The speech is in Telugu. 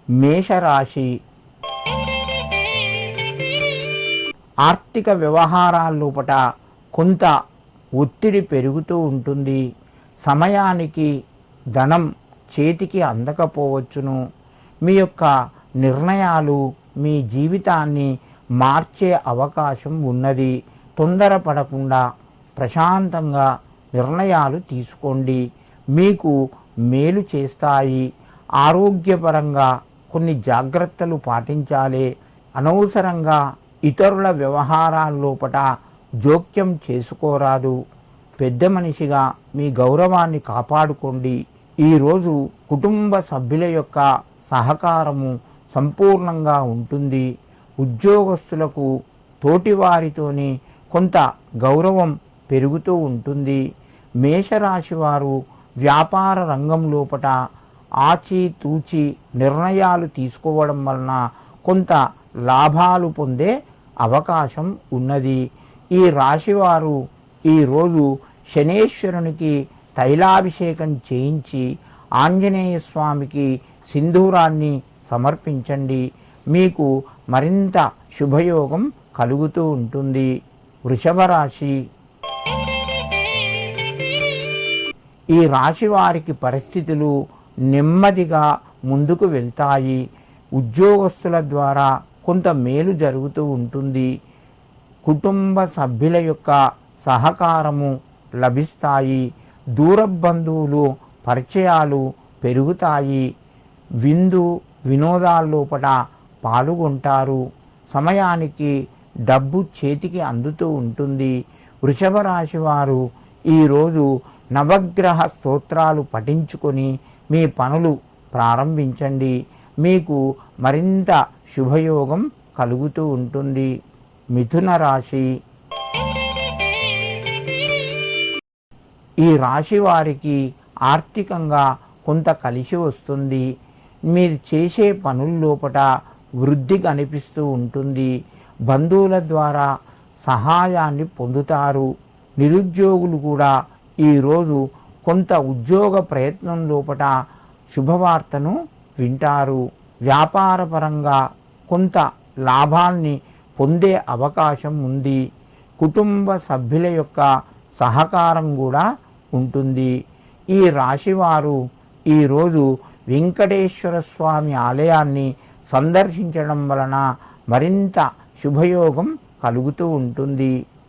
మేషరాశి ఆర్థిక వ్యవహారాల లోపట కొంత ఒత్తిడి పెరుగుతూ ఉంటుంది. సమయానికి ధనం చేతికి అందకపోవచ్చును. మీ యొక్క నిర్ణయాలు మీ జీవితాన్ని మార్చే అవకాశం ఉన్నది. తొందరపడకుండా ప్రశాంతంగా నిర్ణయాలు తీసుకోండి, మీకు మేలు చేస్తాయి. ఆరోగ్యపరంగా కొన్ని జాగ్రత్తలు పాటించాలి. అనవసరంగా ఇతరుల వ్యవహారాల లోపట జోక్యం చేసుకోరాదు. పెద్ద మనిషిగా మీ గౌరవాన్ని కాపాడుకోండి. ఈరోజు కుటుంబ సభ్యుల యొక్క సహకారము సంపూర్ణంగా ఉంటుంది. ఉద్యోగస్తులకు తోటివారితోని కొంత గౌరవం పెరుగుతూ ఉంటుంది. మేషరాశి వారు వ్యాపార రంగం లోపట ఆచితూచి నిర్ణయాలు తీసుకోవడం వలన కొంత లాభాలు పొందే అవకాశం ఉన్నది. ఈ రాశివారు ఈరోజు శనేశ్వరునికి తైలాభిషేకం చేయించి ఆంజనేయ స్వామికి సింధూరాన్ని సమర్పించండి. మీకు మరింత శుభయోగం కలుగుతూ ఉంటుంది. వృషభ రాశి ఈ రాశి వారికి పరిస్థితులు నెమ్మదిగా ముందుకు వెళ్తాయి. ఉద్యోగస్తుల ద్వారా కొంత మేలు జరుగుతూ ఉంటుంది. కుటుంబ సభ్యుల యొక్క సహకారము లభిస్తాయి. దూర బంధువులు పరిచయాలు పెరుగుతాయి. విందు వినోదాల లోపల పాల్గొంటారు. సమయానికి డబ్బు చేతికి అందుతూ ఉంటుంది. వృషభ రాశి వారు ఈరోజు నవగ్రహ స్తోత్రాలు పఠించుకొని మీ పనులు ప్రారంభించండి. మీకు మరింత శుభయోగం కలుగుతూ ఉంటుంది. మిథున రాశి ఈ రాశి వారికి ఆర్థికంగా కొంత కలిసి వస్తుంది. మీరు చేసే పనుల లోపల వృద్ధి కనిపిస్తూ ఉంటుంది. బంధువుల ద్వారా సహాయాన్ని పొందుతారు. నిరుద్యోగులు కూడా ఈరోజు కొంత ఉద్యోగ ప్రయత్నం లోపల శుభవార్తను వింటారు. వ్యాపారపరంగా కొంత లాభాల్ని పొందే అవకాశం ఉంది. కుటుంబ సభ్యుల యొక్క సహకారం కూడా ఉంటుంది. ఈ రాశివారు ఈరోజు వెంకటేశ్వర స్వామి ఆలయాన్ని సందర్శించడం వలన మరింత శుభయోగం కలుగుతూ ఉంటుంది.